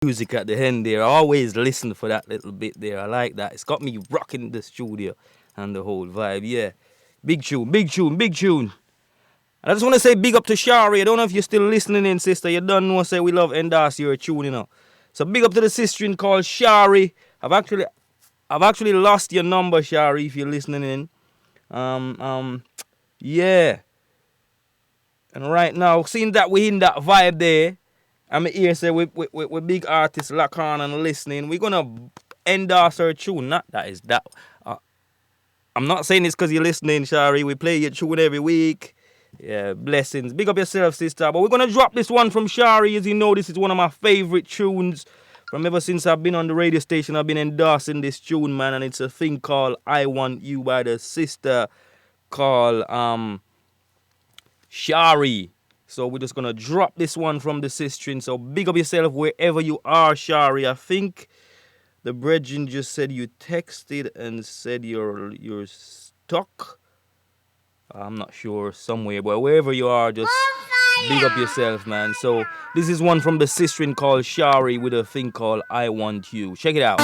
music at the end there. I always listen for that little bit there. I like that. It's got me rocking the studio and the whole vibe. Yeah. Big tune, big tune, big tune. And I just want to say big up to Shari. I don't know if you're still listening in, sister. You don't know, say we love endorse your tune, you know. So big up to the sister called Shari. I've actually lost your number, Shari, if you're listening in. Yeah. And right now, seeing that we in that vibe there, I'm here say we big artists lock on and listening. We're gonna endorse her tune. Not that is that. I'm not saying this because you're listening, Shari. We play your tune every week. Yeah, blessings. Big up yourself, sister. But we're gonna drop this one from Shari. As you know, this is one of my favorite tunes from ever since I've been on the radio station. I've been endorsing this tune, man, and it's a thing called "I Want You" by the sister called Shari. So we're just gonna drop this one from the sister. So big up yourself wherever you are, Shari. I think the brethren just said you texted and said you're stuck. I'm not sure, somewhere, but wherever you are, just big up yourself, man. So this is one from the sister called Shari with a thing called "I Want You." Check it out.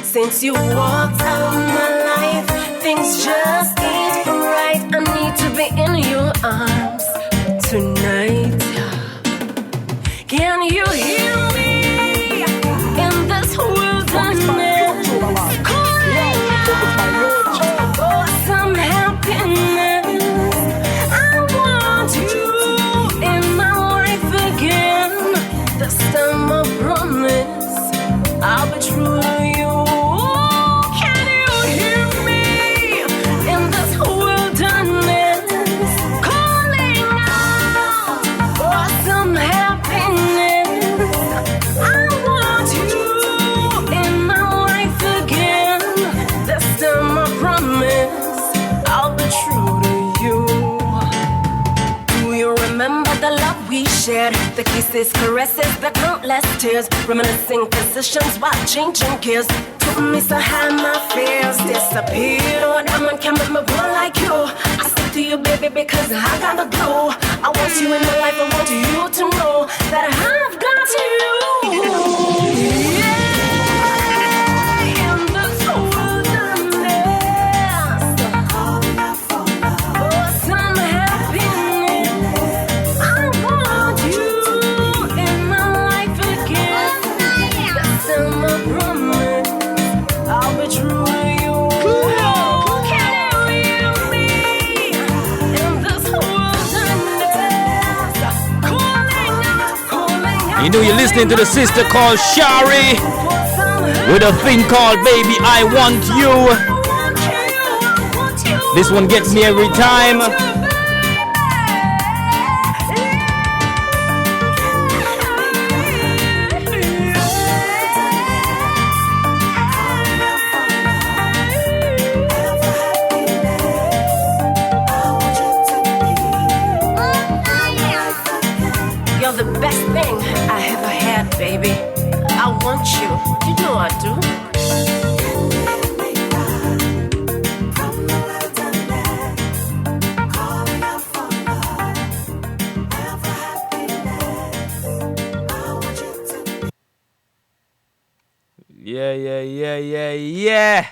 Since you walked out of my life, things just ain't right. I need to be in your arms tonight. Can you hear me in this wilderness? Calling out for some happiness. I want you in my life again. This time I promise I'll be true to you. The kisses, caresses, the countless tears, reminiscing positions while changing gears. Took me so high, my fears disappeared. Oh, no one can make me born like you. I stick to you, baby, because I got the glow. I want you in my life, I want you to know that I've got you. Yeah. You know you're listening to the sister called Shari with a thing called "Baby, I Want You." This one gets me every time. You're the best thing I have Baby, I want you. You know I do. Yeah.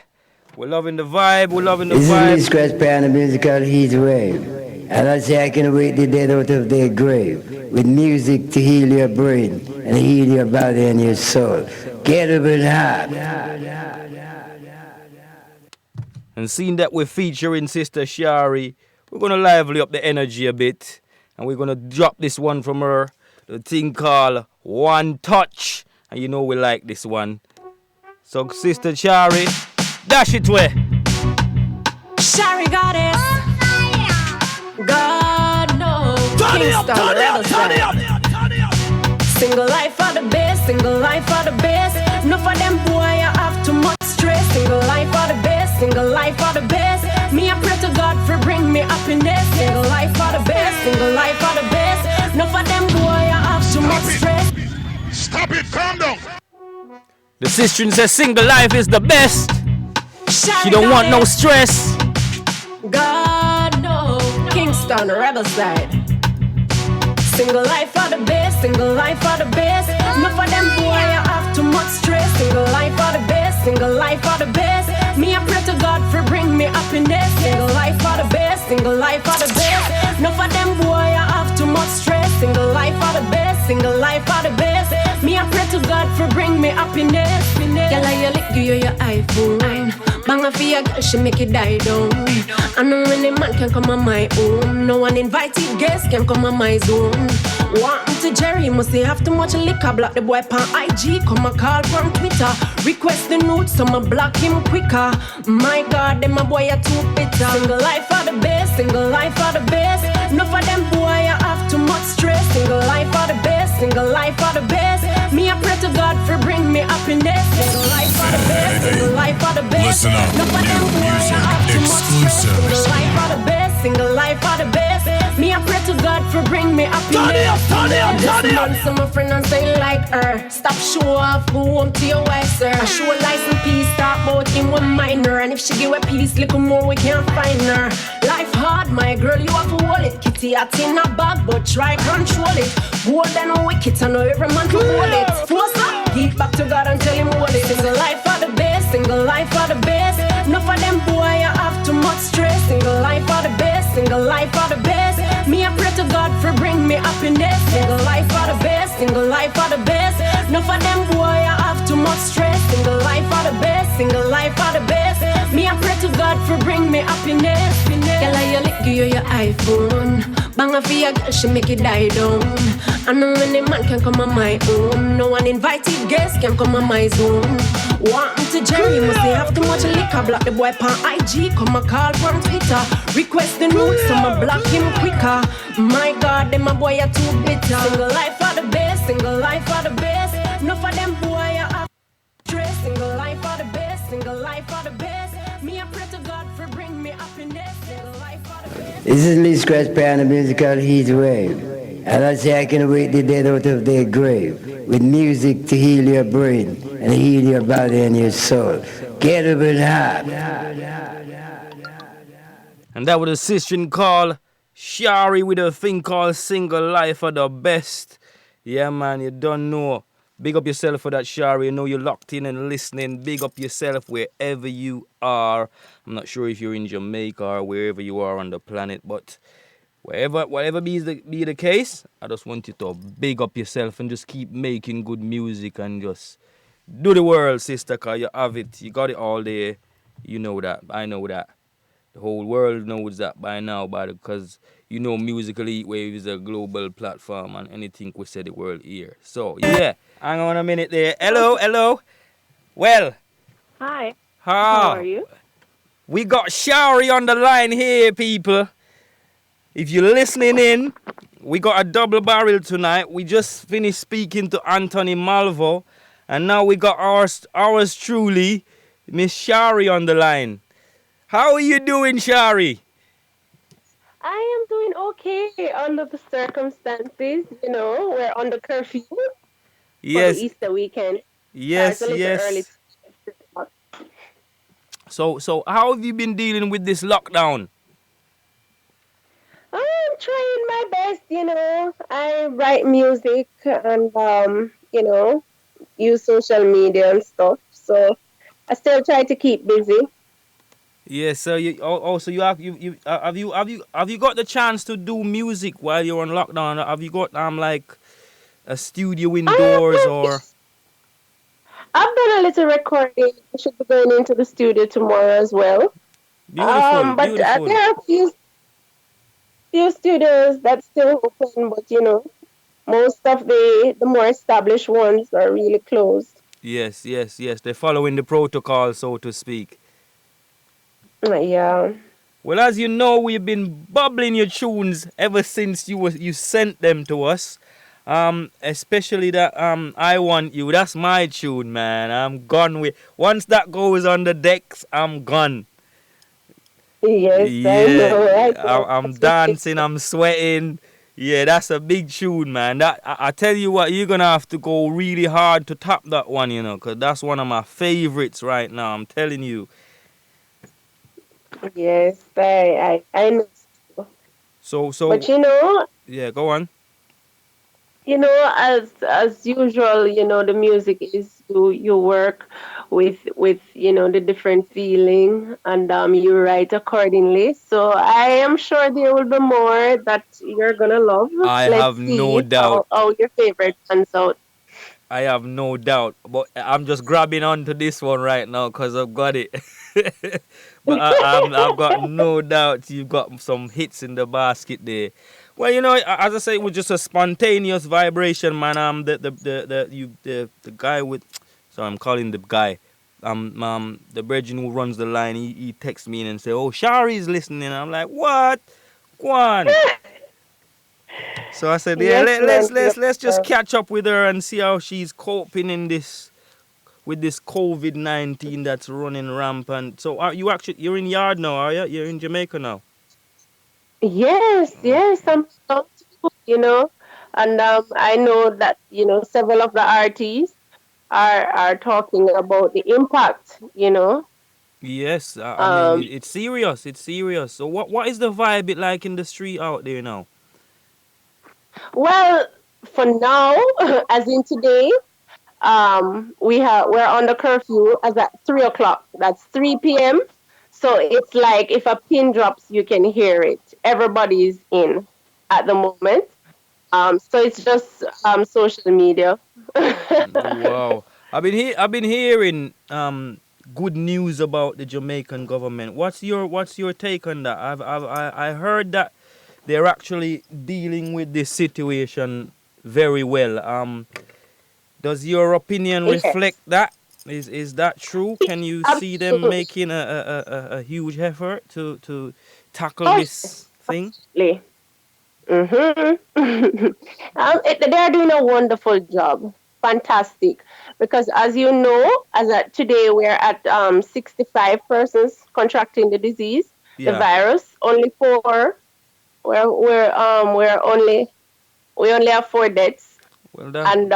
We're loving the vibe. This is Lee Scratch Pie on the musical heat wave. And I say I can wake the dead out of their grave with music to heal your brain and heal your body and your soul. Get up and hot. And seeing that we're featuring Sister Shari, we're going to lively up the energy a bit. And we're going to drop this one from her. The thing called One Touch. And you know we like this one. So Sister Shari, dash it way. Shari goddess. God no. Kingston, turn it up. Single life for the best, single life for the best. No for them boy, I have too much stress. Single life for the best, single life for the best. Me I pray to God for bring me happiness. Single life for the best, single life for the best. No for them boy, I have too much stress. Stop it, calm down. The sister says single life is the best. She don't want no stress. God no. Kingston, rebel side. Single life for the best, single life for the best. No for them boy, I have too much stress. Single life for the best, single life for the best. Me I pray to God for bring me happiness. Single life for the best, single life for the best. No for them boy, I have too much stress. Single life for the best, single life for the best. Me I pray to God for bring me happiness. Girl, I lick you your iPhone. Bang a for your girl, she make it die down. I know any man can come on my own. No one invited guest can come on my zone. Want me to Jerry, must they have too much liquor. Block the boy pan IG, come a call from Twitter. Request the note, so I block him quicker. My God, them a boy are too bitter. Single life for the best, single life for the best. No for them boy, I have too much stress. Single life for the best, single life for the best. Me I pray to God for bring me happiness. Single life for the best, single life for the best. Listen up, no for them new boy, music I have too much stress. exclusives. Single life for the best, single life for the best. Me I pray to God for bring me happiness. Turn it up. This man, some my friend and say like her. Stop show off, go home to your wife, sir. I show license peace, talk about him with minor. And if she give a piece, little more we can't find her. Life hard, my girl, you have to hold it. Kitty out in a bag, but try control it. Gold and wicked, I know every man to hold it. Force up, give back to God and tell him hold it. Single life for the best, single life for the best. No for them boy, I have too much stress. Single life for the best, single life for the best. Me I pray to God for bring me happiness. Single life for the best, single life for the best. No for them boy, I have too much stress. Single life for the best, single life for the best. Me I pray to God for bring me happiness. Girl, I lick you your iPhone. Bang a for your girl, she make it die down. I know any man can come on my own. No one invited guest can come on my zone. Want me to Jerry, must they have too much liquor. Block the boy pan IG, come a call from Twitter. Request the note, so I block him quicker. My God, them a boy are too bitter. Single life for the best, single life for the best. No for them boy are have stress. Single life for the best, single life for the best. Me I pray to God for bring me happiness. Single life for the best. This is Lee Scratch Pie on the musical heat wave. And I say I can wake the dead out of their grave with music to heal your brain and heal your body and your soul. Get up and hot. And that was a sister called Shari with a thing called Single Life for the Best. Yeah, man, you don't know. Big up yourself for that, Shari. You know you're locked in and listening. Big up yourself wherever you are. I'm not sure if you're in Jamaica or wherever you are on the planet, but whatever be the case, I just want you to big up yourself and just keep making good music and just do the world, sister, because you have it. You got it all there. You know that. I know that. The whole world knows that by now, because you know Musical Heatwave is a global platform and anything we say the world hear. So, yeah. Hang on a minute there. Hello. Well. Hi. How are you? We got Shari on the line here, people. If you're listening in, we got a double barrel tonight. We just finished speaking to Anthony Malvo. And now we got ours truly, Miss Shari on the line. How are you doing, Shari? I am doing okay under the circumstances. You know, we're under curfew. for the Yes, Easter weekend. Starts a yes, little early. yes. So how have you been dealing with this lockdown? I'm trying my best, I write music and use social media and stuff. So I still try to keep busy. Yes, so also you have have you got the chance to do music while you're on lockdown? Have you got like a studio indoors Um, or I've done a little recording. I should be going into the studio tomorrow as well. beautiful, But beautiful. there are a few studios that's still open, but most of the more established ones are really closed. Yes, yes, yes. They're following the protocol, so to speak. Yeah. Well, as you know, we've been bubbling your tunes ever since you sent them to us. Especially that I Want You. That's my tune, man. I'm gone with once that goes on the decks, I'm gone. Yes, I Yeah, know. I know. I'm That's wicked. dancing, I'm sweating. Yeah, that's a big tune, man. That I tell you what, you're gonna have to go really hard to top that one, cause that's one of my favorites right now. I'm telling you. Yes, I know. But So yeah, go on. as usual, the music is you work with the different feeling, and you write accordingly. So I am sure there will be more that you're gonna love. I Let's have no see doubt. how your favorite pans out. I have no doubt. But I'm just grabbing onto this one right now because I've got it. But I've got no doubt you've got some hits in the basket there. Well, as I say, it was just a spontaneous vibration, man. The guy with, so I'm calling the guy. The virgin who runs the line, he texts me in and say, "Oh, Shari's listening." I'm like, "What? Go on." So I said, "Yeah, Yes, man. let's just catch up with her and see how she's coping in this with this COVID-19 that's running rampant." So are you actually you're in yard now, are you? You're in Jamaica now. Yes, yes, I'm so too, and I know that several of the artists are talking about the impact. Yes, I mean Um, it's serious. It's serious. So what is the vibe it like in the street out there now? well, for now, as in today, we're on the curfew as at 3 o'clock. That's 3 p.m. So it's like if a pin drops, you can hear it. Everybody's in at the moment. So it's just social media. Wow. I've been hearing good news about the Jamaican government. What's your take on that? I heard that they're actually dealing with this situation very well. Does your opinion reflect Yes, that? Is that true? Can you see them absolutely. making a huge effort to tackle Oh, this yes, thing? absolutely. They're doing a wonderful job. Fantastic. Because as you know, as at today we're at 65 persons contracting the disease, the Yeah. virus. Only four. We only have four deaths. Well, that And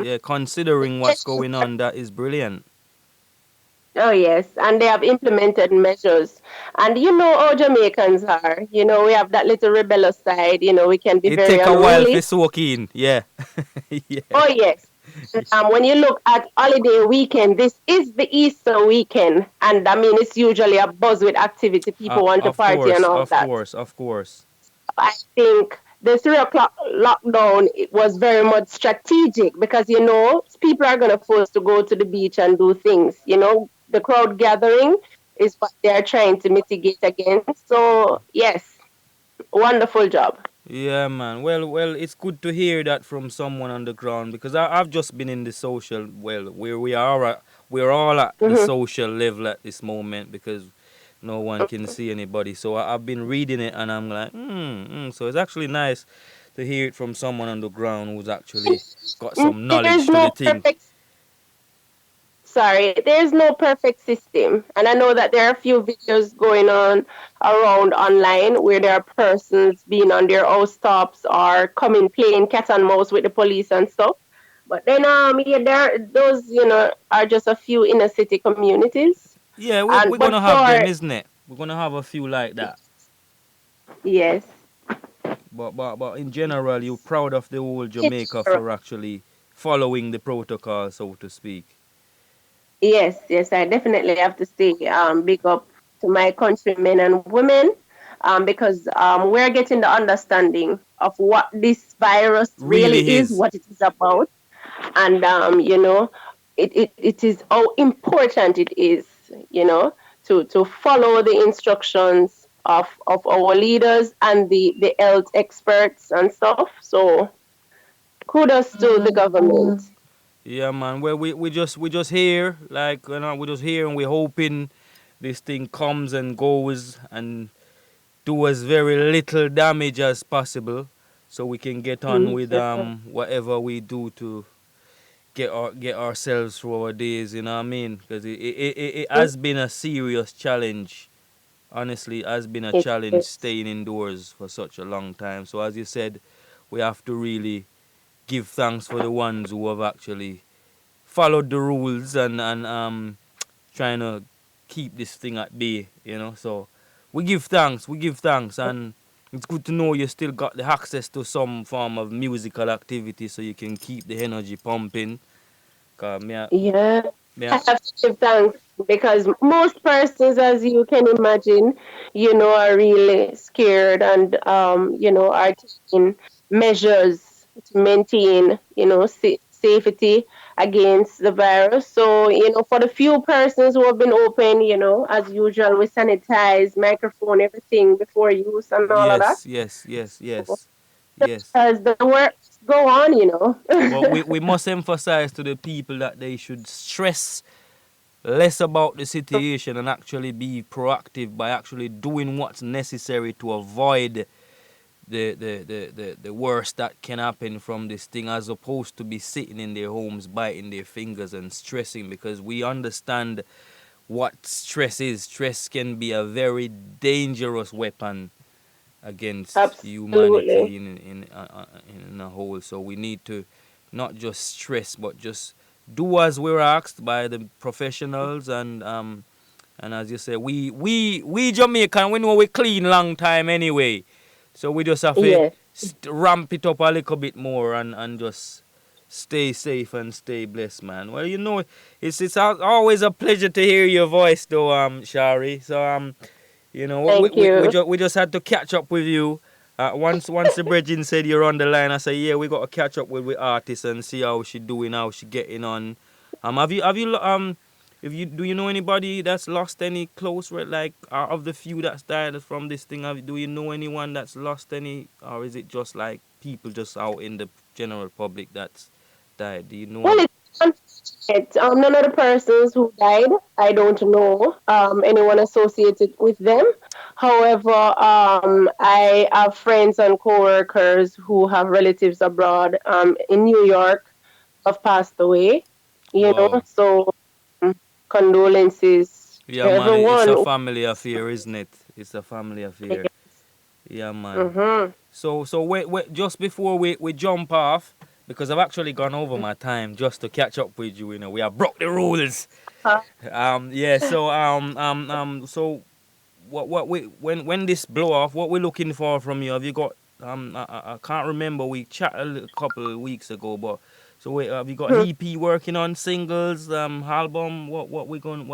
yeah. Considering what's going on, that is brilliant. oh yes, and they have implemented measures. And you know how Jamaicans are. We have that little rebellious side. We can be It very take a while unruly. to soak in. Yeah. Yeah. Oh yes. And, when you look at holiday weekend, this is the Easter weekend, and I mean it's usually a buzz with activity. People want to Of party and course. all Of that. course. Of course. I think the 3 o'clock lockdown it was very much strategic because people are going to force to go to the beach and do things. The crowd gathering is what they are trying to mitigate against. So yes, wonderful job. Yeah, man. Well, it's good to hear that from someone on the ground because I've just been in the social, well, where we're all at the Hmm. social level at this moment because no one can see anybody. So I've been reading it and I'm like, So it's actually nice to hear it from someone on the ground who's actually got some There's knowledge to the no thing. perfect Sorry, there's no perfect system. And I know that there are a few videos going on around online where there are persons being on their house tops or coming playing cat and mouse with the police and stuff. But then yeah, there those are just a few inner city communities, Yeah, and we're but gonna have for them, isn't it? We're gonna have a few like that. yes, But in general, you're proud of the whole Jamaica yes, for actually following the protocol, so to speak. yes, I definitely have to say big up to my countrymen and women, because we're getting the understanding of what this virus really Really is, is. what it is about, and it is how important it is, to follow the instructions of our leaders and the health experts and stuff. So kudos to the government. Yeah, man. Well, we just here, like we just here, and we're hoping this thing comes and goes and do as very little damage as possible, so we can get on with Yes, sir. whatever we do to get ourselves through our days. You know what I mean? Because it Mm, has been a serious challenge. Honestly, it has been a it challenge is. staying indoors for such a long time. So as you said, we have to really give thanks for the ones who have actually followed the rules and trying to keep this thing at bay, So we give thanks, and it's good to know you still got the access to some form of musical activity so you can keep the energy pumping. Cause Yeah, me, I have to give thanks because most persons, as you can imagine, are really scared and are taking measures to maintain, safety against the virus. So, for the few persons who have been open, as usual, we sanitize microphone, everything before use and all of that. yes, yes, yes, So, yes, yes. as the work go on. But we must emphasize to the people that they should stress less about the situation and actually be proactive by actually doing what's necessary to avoid the worst that can happen from this thing, as opposed to be sitting in their homes biting their fingers and stressing, because we understand what stress is. Stress can be a very dangerous weapon against Absolutely. humanity in a whole. So we need to not just stress, but just do as we're asked by the professionals, and as you say, we Jamaican, we know we clean long time anyway, so we just have to Yes. ramp it up a little bit more and just stay safe and stay blessed, man. Well, it's always a pleasure to hear your voice, though, Shari. So Thank you. we just had to catch up with you. Once the bridging said you're on the line, I said, yeah, we got to catch up with artists and see how she doing, how she getting on. If you do you know anybody that's lost any like of the few that's died from this thing? Do you know anyone that's lost any, or is it just like people just out in the general public that's died? Do you know Well, any? it's unfortunate. None of the persons who died, I don't know anyone associated with them. However, I have friends and coworkers who have relatives abroad in New York have passed away. Wow. So um, condolences to Yeah, man, it's everyone. a family affair, isn't it? It's a family affair. Yeah, man. Mm-hmm. So wait, just before we jump off, because I've actually gone over my time just to catch up with you. We have broke the rules. Yeah. So what we when this blow off, what we're looking for from you? Have you got I can't remember. We chatted a couple of weeks ago, but so wait, have you got EP working on singles, album? What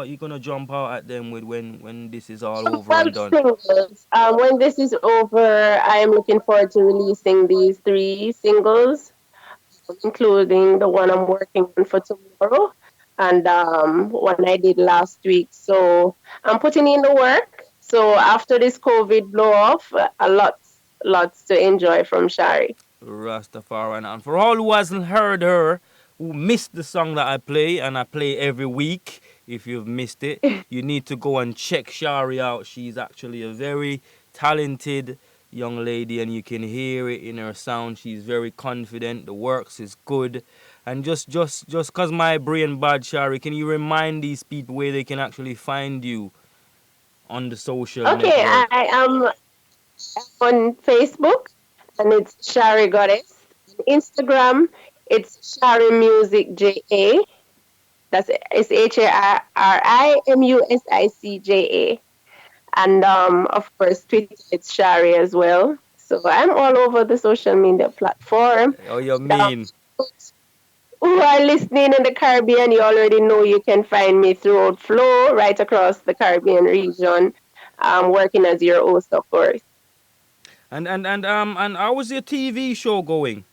you gonna jump out at them with when this is all over Well, and done? singles. When this is over, I am looking forward to releasing these three singles, including the one I'm working on for tomorrow and one I did last week. So I'm putting in the work. So after this COVID blow off, a lots to enjoy from Shari. Rastafari. And for all who hasn't heard her, who missed the song that I play, and I play every week, if you've missed it, you need to go and check Shari out. She's actually a very talented young lady, and you can hear it in her sound. She's very confident. The works is good. And just cause my brain bad, Shari, can you remind these people where they can actually find you on the social Okay, network? I am on Facebook and it's Shari Goddess. Instagram It's Shari Music JA. It's HARIMUSICJA. And of course, Twitter, it's Shari as well. So I'm all over the social media platform. Oh, you Um, mean? who are listening in the Caribbean, you already know you can find me throughout Flow, right across the Caribbean region, working as your host, of course. And how was your TV show going?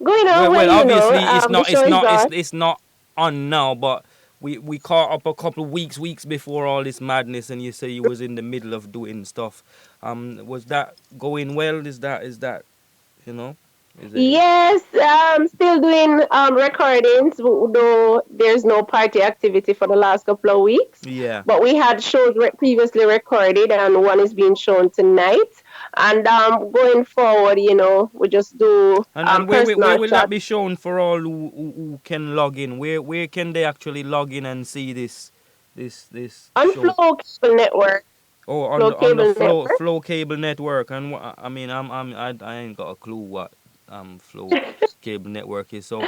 Going on Well, well, obviously the show is on. it's not on now, but we caught up a couple of weeks before all this madness, and you say you was in the middle of doing stuff. Was that going well? Is that you know? Is it? Yes, still doing recordings, though there's no party activity for the last couple of weeks. Yeah. But we had shows previously recorded, and one is being shown tonight. And going forward, we just do And where personal will that chat be shown for all who can log in? Where can they actually log in and see this on show? Flow Cable Network. Oh, Flow on the Cable Network. Flow Cable Network, and I mean, I ain't got a clue what Flow Cable Network is. So,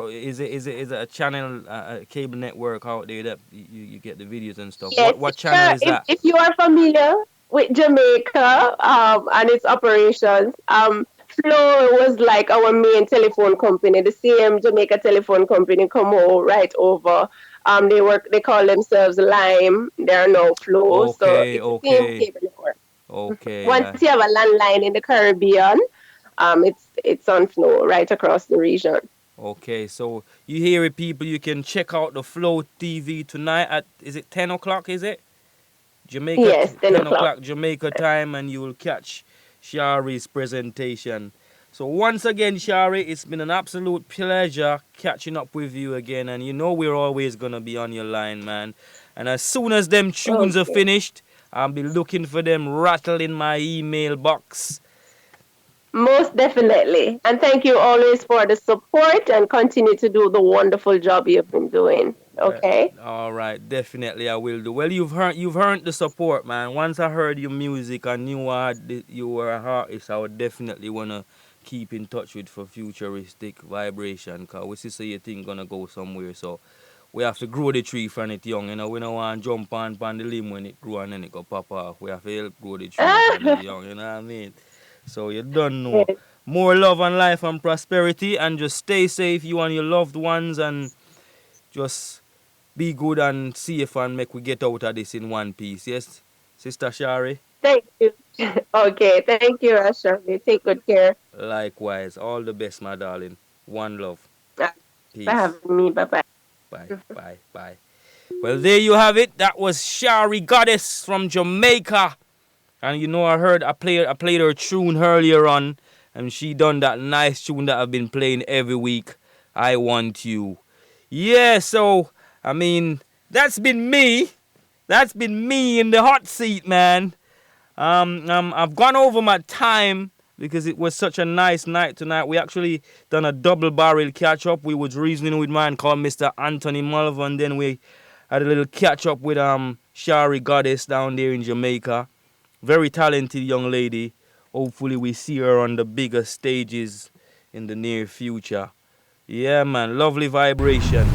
is it a channel, a cable network out there that you get the videos and stuff? Yes, What channel is that? if you are familiar with Jamaica and its operations, Flow was like our main telephone company. The same Jamaica telephone company come right over. They call themselves Lime. They're now Flow, so Okay, it's the same okay, cable network. okay. Once you have a landline in the Caribbean, it's on Flow right across the region. Okay, so you hear it, people. You can check out the Flow TV tonight at, is it 10 o'clock? Is it Jamaica Yes, 10 o'clock. 10 o'clock Jamaica time, and you will catch Shari's presentation. So once again, Shari, it's been an absolute pleasure catching up with you again, and you know we're always gonna be on your line, man. And as soon as them tunes are Okay. finished, I'll be looking for them rattle in my email box. Most definitely. And thank you always for the support and continue to do the wonderful job you've been doing. Okay? All right, definitely I will do. Well, you've heard the support, man. Once I heard your music, I knew you were an artist. I would definitely wanna keep in touch with for futuristic vibration, cause we see your thing gonna go somewhere. So we have to grow the tree from it young. We don't want to jump on the limb when it grow and then it go pop off. We have to help grow the tree from it young. You know what I mean? So you don't know. Yes. More love and life and prosperity, and just stay safe, you and your loved ones, and just be good and safe, and make we get out of this in one piece. Yes, Sister Shari? Thank you. Okay. Thank you, Ashley. Take good care. Likewise. All the best, my darling. One love. For Peace. having me. Bye bye. Bye. Bye. Bye. Well, there you have it. That was Shari Goddess from Jamaica. And you know, I played her tune earlier on, and she done that nice tune that I've been playing every week. I Want You. Yeah, so I mean, that's been me. That's been me in the hot seat, man. I've gone over my time because it was such a nice night tonight. We actually done a double barrel catch up. We was reasoning with man called Mr. Anthony Mulvan. Then we had a little catch up with Shari Goddess down there in Jamaica. Very talented young lady. Hopefully we see her on the bigger stages in the near future. Yeah, man, lovely vibration.